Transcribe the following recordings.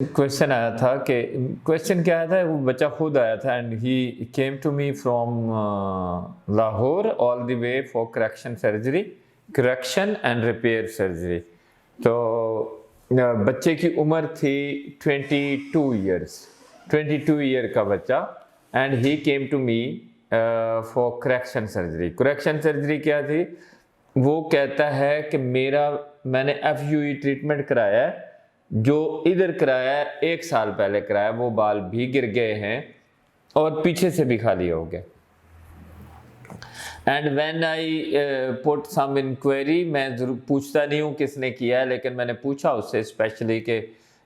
Question आया था कि क्वेश्चन क्या आया था, वो बच्चा खुद आया था and he came to me from Lahore all the way for correction surgery, correction and repair surgery. तो बच्चे की उम्र थी 22 ईयर्स, 22 ईयर का बच्चा, and he came to me for correction surgery. Correction surgery क्या थी? वो कहता है कि मैंने FUE ट्रीटमेंट कराया है, जो इधर कराया है 1 साल पहले कराया, वो बाल भी गिर गए हैं और पीछे से भी खाली हो गए। And when I put some inquiry, मैं जरूर पूछता नहीं हूँ किसने किया है, लेकिन मैंने पूछा उससे स्पेशली कि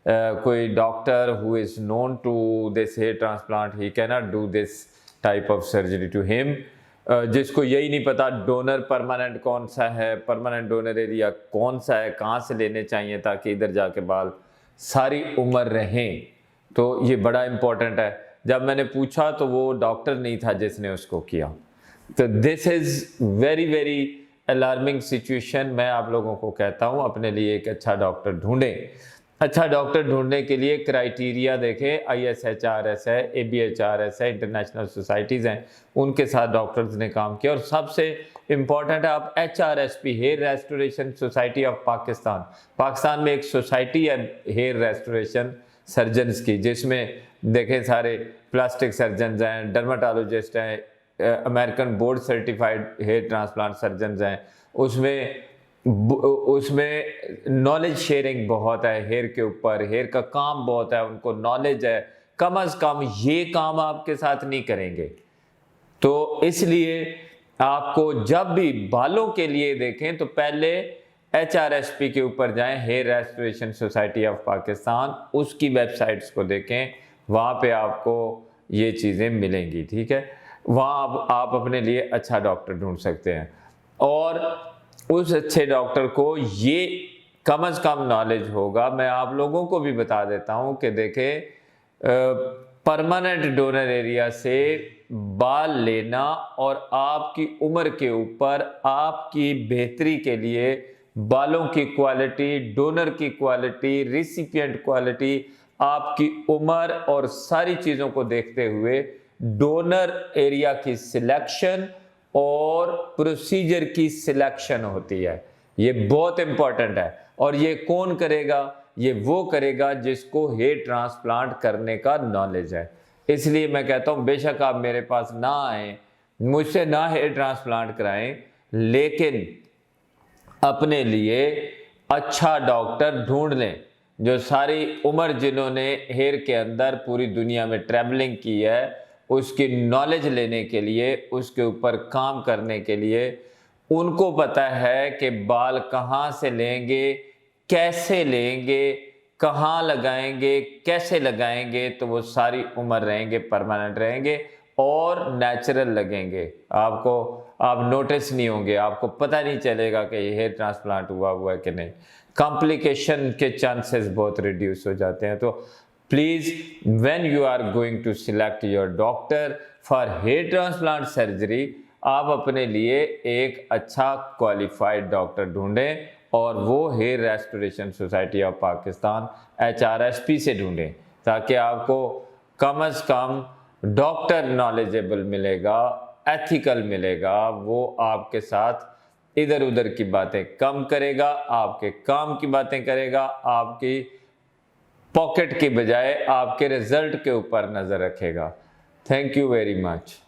कोई doctor who is known to this hair transplant, he can not do this type of surgery to him. जिसको यही नहीं पता डोनर परमानेंट कौन सा है, परमानेंट डोनर एरिया कौन सा है, कहाँ से लेने चाहिए ताकि इधर जाके बाल सारी उम्र रहें। तो ये बड़ा इम्पोर्टेंट है। जब मैंने पूछा तो वो डॉक्टर नहीं था जिसने उसको किया। तो this is very very alarming situation. मैं आप लोगों को कहता हूँ अपने लिए एक अच्छा डॉक्टर ढूंढें। अच्छा डॉक्टर ढूंढने के लिए क्राइटेरिया देखें, ISHRS है, ABHRS है, इंटरनेशनल सोसाइटीज़ हैं, उनके साथ डॉक्टर्स ने काम किया। और सबसे इम्पॉर्टेंट है आप HRSP, hair restoration society of Pakistan. Pakistan में एक सोसाइटी है हेयर रेस्टोरेशन सर्जन्स की, जिसमें देखें सारे प्लास्टिक सर्जन्स हैं, डर्माटोलॉजिस्ट हैं, American board certified hair transplant surgeons हैं। उसमें नॉलेज शेयरिंग बहुत है हेयर के ऊपर, हेयर का काम बहुत है, उनको नॉलेज है। कम अज़ कम ये काम आपके साथ नहीं करेंगे। तो इसलिए आपको जब भी बालों के लिए देखें तो पहले HRSP के ऊपर जाएं, hair restoration society of Pakistan, उसकी वेबसाइट्स को देखें, वहाँ पे आपको ये चीज़ें मिलेंगी। ठीक है, वहाँ आप अपने लिए अच्छा डॉक्टर ढूंढ सकते हैं। और उस अच्छे डॉक्टर को ये कम अज़ कम नॉलेज होगा। मैं आप लोगों को भी बता देता हूँ कि देखें, परमानेंट डोनर एरिया से बाल लेना और आपकी उम्र के ऊपर आपकी बेहतरी के लिए बालों की क्वालिटी, डोनर की क्वालिटी, रिसिपिएंट क्वालिटी, आपकी उम्र और सारी चीज़ों को देखते हुए डोनर एरिया की सिलेक्शन और प्रोसीजर की सिलेक्शन होती है। ये बहुत इंपॉर्टेंट है। और ये कौन करेगा? ये वो करेगा जिसको हेयर ट्रांसप्लांट करने का नॉलेज है। इसलिए मैं कहता हूँ बेशक आप मेरे पास ना आए, मुझसे ना हेयर ट्रांसप्लांट कराएं, लेकिन अपने लिए अच्छा डॉक्टर ढूंढ लें जो सारी उम्र जिन्होंने हेयर के अंदर पूरी दुनिया में ट्रैवलिंग की है, उसकी नॉलेज लेने के लिए, उसके ऊपर काम करने के लिए, उनको पता है कि बाल कहाँ से लेंगे, कैसे लेंगे, कहाँ लगाएंगे, कैसे लगाएंगे, तो वो सारी उम्र रहेंगे, परमानेंट रहेंगे और नेचुरल लगेंगे। आप नोटिस नहीं होंगे, आपको पता नहीं चलेगा कि ये हेयर ट्रांसप्लांट हुआ है कि नहीं। कॉम्प्लिकेशन के चांसेस बहुत रिड्यूस हो जाते हैं। तो please when you are going to select your doctor for hair transplant surgery, आप अपने लिए एक अच्छा क्वालिफाइड डॉक्टर ढूंढें और वो hair restoration society of Pakistan HRSP से ढूंढें, ताकि आपको कम अज़ कम डॉक्टर नॉलेजेबल मिलेगा, एथिकल मिलेगा। वो आपके साथ इधर उधर की बातें कम करेगा, आपके काम की बातें करेगा, आपकी पॉकेट की बजाय आपके रिजल्ट के ऊपर नज़र रखेगा। Thank you very much.